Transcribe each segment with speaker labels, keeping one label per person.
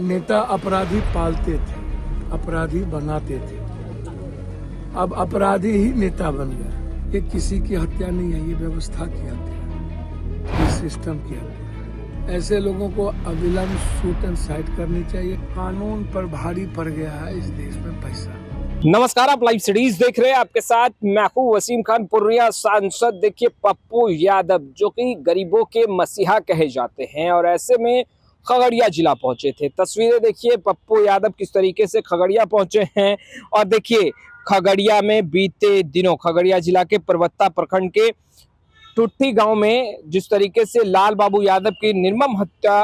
Speaker 1: नेता अपराधी पालते थे, अपराधी बनाते थे। अब अपराधी ही नेता बन गया। ये किसी की हत्या नहीं है, ये व्यवस्था की हत्या है, ये सिस्टम की हत्या है। ऐसे लोगों को अविलंब शूट एंड साइट करनी चाहिए। कानून पर भारी पड़ गया है इस देश में पैसा।
Speaker 2: नमस्कार, आप लाइव सीरीज देख रहे हैं। आपके साथ मैं हूं वसीम खान पूर्णिया। सांसद देखिए पप्पू यादव, जो कि गरीबों के मसीहा कहे जाते हैं, और ऐसे में खगड़िया जिला पहुंचे थे। तस्वीरें देखिए पप्पू यादव किस तरीके से खगड़िया पहुंचे हैं। और देखिए खगड़िया में बीते दिनों खगड़िया जिला के परबत्ता प्रखंड के टुट्टी गांव में जिस तरीके से लाल बाबू यादव की निर्मम हत्या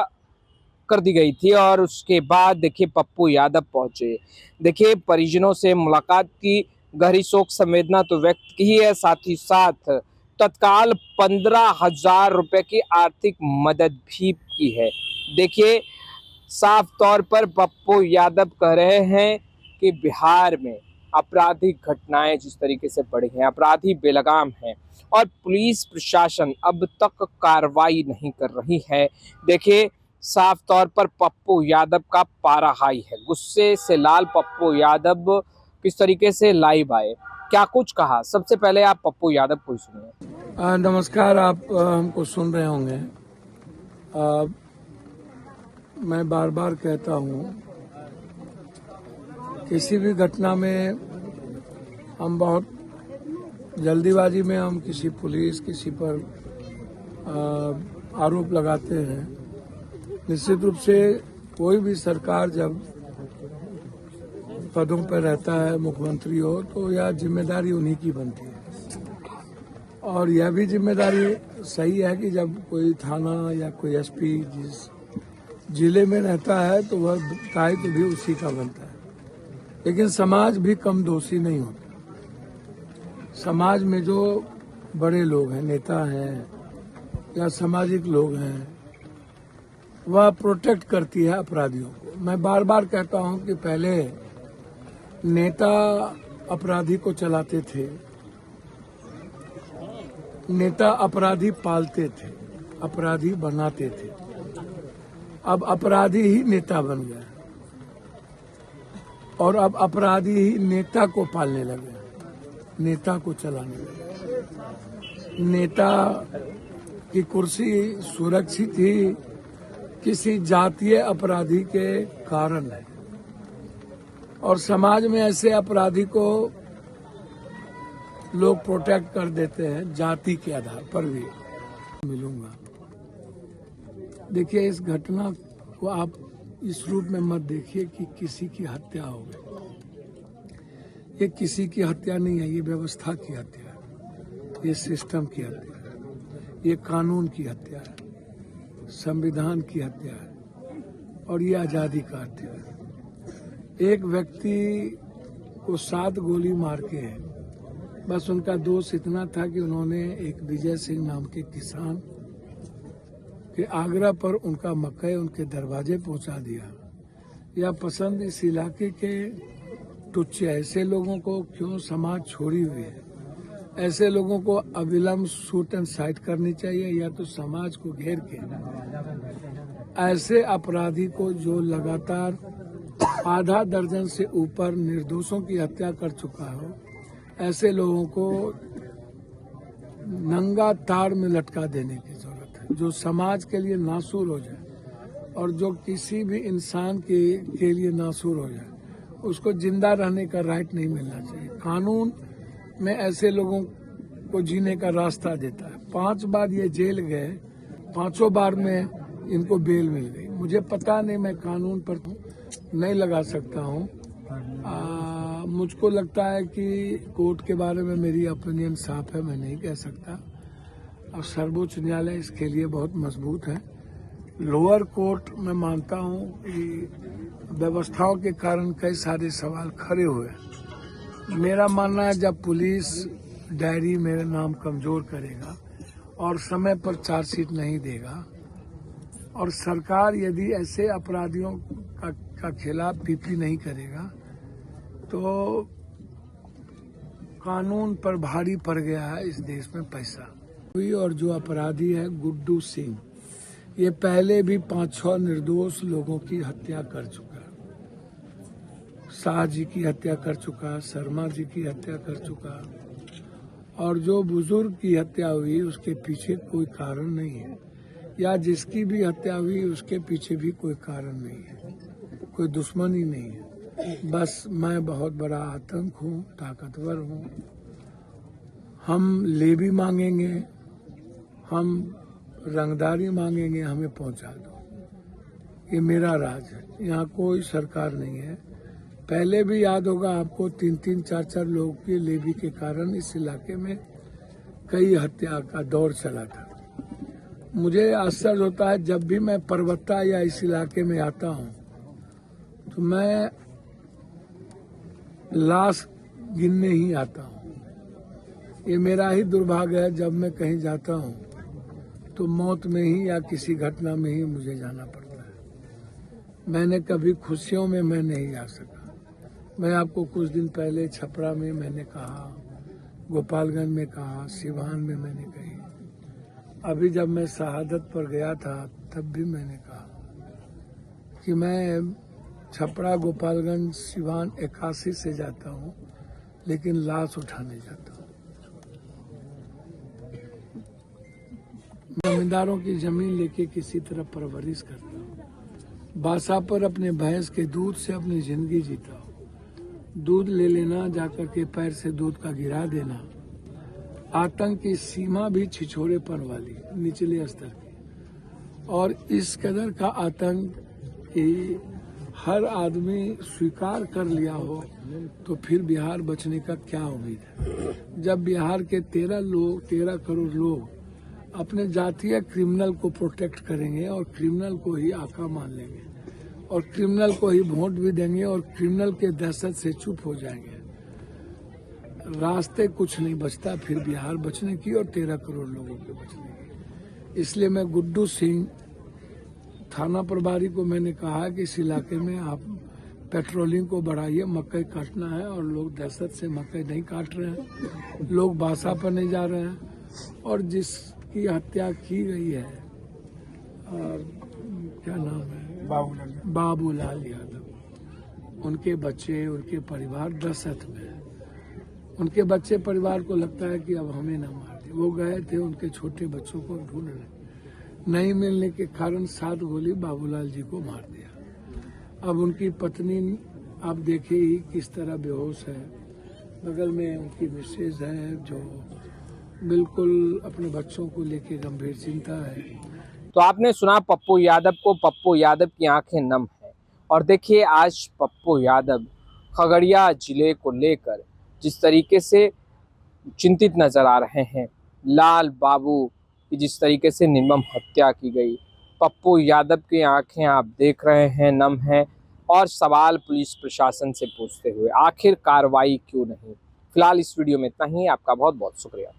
Speaker 2: कर दी गई थी, और उसके बाद देखिए पप्पू यादव पहुंचे। देखिए परिजनों से मुलाकात की, गहरी शोक संवेदना तो व्यक्त की है, साथ ही साथ तत्काल 15,000 रुपए की आर्थिक मदद भी की है। देखिए साफ तौर पर पप्पू यादव कह रहे हैं कि बिहार में आपराधिक घटनाएं जिस तरीके से बढ़ी हैं, अपराधी बेलगाम हैं, और पुलिस प्रशासन अब तक कार्रवाई नहीं कर रही है। देखिए साफ तौर पर पप्पू यादव का पारा हाई है। गुस्से से लाल पप्पू यादव किस तरीके से लाइव आए, क्या कुछ कहा, सबसे पहले आप पप्पू यादव को सुनिए।
Speaker 1: नमस्कार, आप हमको सुन रहे होंगे। मैं बार बार कहता हूँ, किसी भी घटना में हम बहुत जल्दीबाजी में हम किसी पुलिस किसी पर आरोप लगाते हैं। निश्चित रूप से कोई भी सरकार जब पदों पर रहता है, मुख्यमंत्री हो, तो यह जिम्मेदारी उन्हीं की बनती है। और यह भी जिम्मेदारी सही है कि जब कोई थाना या कोई एसपी जिस जिले में रहता है तो वह दायित्व भी उसी का बनता है। लेकिन समाज भी कम दोषी नहीं होता। समाज में जो बड़े लोग हैं, नेता हैं या सामाजिक लोग हैं, वह प्रोटेक्ट करती है अपराधियों को। मैं बार बार कहता हूं कि पहले नेता अपराधी को चलाते थे, नेता अपराधी पालते थे, अपराधी बनाते थे। अब अपराधी ही नेता बन गया, और अब अपराधी ही नेता को पालने लगे, नेता को चलाने लगे। नेता की कुर्सी सुरक्षित ही किसी जातीय अपराधी के कारण है, और समाज में ऐसे अपराधी को लोग प्रोटेक्ट कर देते हैं जाति के आधार पर भी। मिलूंगा, देखिए इस घटना को आप इस रूप में मत देखिए कि किसी की हत्या हो गई। ये किसी की हत्या नहीं है, ये व्यवस्था की हत्या है, ये सिस्टम की हत्या है, ये कानून की हत्या है, संविधान की हत्या है, और ये आजादी का हत्या है। एक व्यक्ति को 7 गोली मार के है, बस उनका दोष इतना था कि उन्होंने एक विजय सिंह नाम के किसान के आग्रह पर उनका मकई उनके दरवाजे पहुंचा दिया। या पसंद इस इलाके के टुच्चे ऐसे लोगों को क्यों समाज छोड़ी हुई है, ऐसे लोगों को अविलंब शूट एंड साइट करनी चाहिए, या तो समाज को घेर के ऐसे अपराधी को जो लगातार आधा दर्जन से ऊपर निर्दोषों की हत्या कर चुका हो, ऐसे लोगों को नंगा तार में लटका देने की जरूरत है, जो समाज के लिए नासूर हो जाए, और जो किसी भी इंसान के लिए नासूर हो जाए, उसको जिंदा रहने का राइट नहीं मिलना चाहिए। कानून में ऐसे लोगों को जीने का रास्ता देता है। 5 बार ये जेल गए, 5 बार में इनको बेल मिल गई। मुझे पता नहीं, मैं कानून पर नहीं लगा सकता हूँ। मुझको लगता है कि कोर्ट के बारे में मेरी ओपिनियन साफ है, मैं नहीं कह सकता। और सर्वोच्च न्यायालय इसके लिए बहुत मजबूत है। लोअर कोर्ट में मानता हूँ कि व्यवस्थाओं के कारण कई सारे सवाल खड़े हुए। मेरा मानना है जब पुलिस डायरी मेरा नाम कमजोर करेगा और समय पर चार्जशीट नहीं देगा, और सरकार यदि ऐसे अपराधियों का खिलाफ पीपी नहीं करेगा, तो कानून पर भारी पड़ गया है इस देश में पैसा। और जो अपराधी है गुड्डू सिंह, ये पहले भी 5-6 निर्दोष लोगों की हत्या कर चुका। शाह जी की हत्या कर चुका, शर्मा जी की हत्या कर चुका, और जो बुजुर्ग की हत्या हुई उसके पीछे कोई कारण नहीं है, या जिसकी भी हत्या हुई उसके पीछे भी कोई कारण नहीं है, कोई दुश्मनी नहीं है। बस मैं बहुत बड़ा आतंक हूँ, ताकतवर हूँ, हम ले भी मांगेंगे, हम रंगदारी मांगेंगे, हमें पहुंचा दो। ये मेरा राज है, यहाँ कोई सरकार नहीं है। पहले भी याद होगा आपको 3-3, 4-4 लोगों की लेवी के कारण इस इलाके में कई हत्या का दौर चला था। मुझे आश्चर्य होता है जब भी मैं परबत्ता या इस इलाके में आता हूँ तो मैं लाश गिनने ही आता हूँ। ये मेरा ही दुर्भाग्य है, जब मैं कहीं जाता हूँ तो मौत में ही या किसी घटना में ही मुझे जाना पड़ता है। मैंने कभी खुशियों में मैं नहीं आ सका। मैं आपको कुछ दिन पहले छपरा में मैंने कहा, गोपालगंज में कहा, सिवान में मैंने कही, अभी जब मैं शहादत पर गया था तब भी मैंने कहा कि मैं छपरा, गोपालगंज, सिवान 81 से जाता हूँ, लेकिन लाश उठाने जाता हूँ। जमींदारों की जमीन लेके किसी तरह परवरिश करता हूँ। बासा पर अपने भैंस के दूध से अपनी जिंदगी जीता हूँ। दूध ले लेना, जाकर के पैर से दूध का गिरा देना, आतंक की सीमा भी छिछोरेपन वाली, निचले स्तर की, और इस कदर का आतंक कि हर आदमी स्वीकार कर लिया हो तो फिर बिहार बचने का क्या उम्मीद है। जब बिहार के 13 करोड़ लोग अपने जातीय क्रिमिनल को प्रोटेक्ट करेंगे और क्रिमिनल को ही आका मान लेंगे और क्रिमिनल को ही वोट भी देंगे और क्रिमिनल के दहशत से चुप हो जाएंगे, रास्ते कुछ नहीं बचता फिर बिहार बचने की और 13 करोड़ लोगों के बचने की। इसलिए मैं गुड्डू सिंह थाना प्रभारी को मैंने कहा कि इस इलाके में आप पेट्रोलिंग को बढ़ाइए, मकई काटना है, और लोग दहशत से मकई नहीं काट रहे हैं, लोग बासा पर नहीं जा रहे हैं। और जिसकी हत्या की गई है, और क्या नाम है, बाबूलाल यादव, उनके बच्चे, उनके परिवार दहशत में है। उनके बच्चे परिवार को लगता है कि अब हमें न मार दे। वो गए थे उनके छोटे बच्चों को ढूंढने, नहीं मिलने के कारण 7 गोली बाबूलाल जी को मार दिया। अब उनकी पत्नी आप देखिए ही किस तरह बेहोश है, बगल में उनकी मिसेज है जो बिल्कुल अपने बच्चों को लेके गंभीर चिंता है।
Speaker 2: तो आपने सुना पप्पू यादव को, पप्पू यादव की आंखें नम है। और देखिए आज पप्पू यादव खगड़िया जिले को लेकर जिस तरीके से चिंतित नजर आ रहे हैं, लाल बाबू की जिस तरीके से निर्मम हत्या की गई, पप्पू यादव की आंखें आप देख रहे हैं नम हैं, और सवाल पुलिस प्रशासन से पूछते हुए आखिर कार्रवाई क्यों नहीं। फिलहाल इस वीडियो में इतना ही। आपका बहुत बहुत शुक्रिया।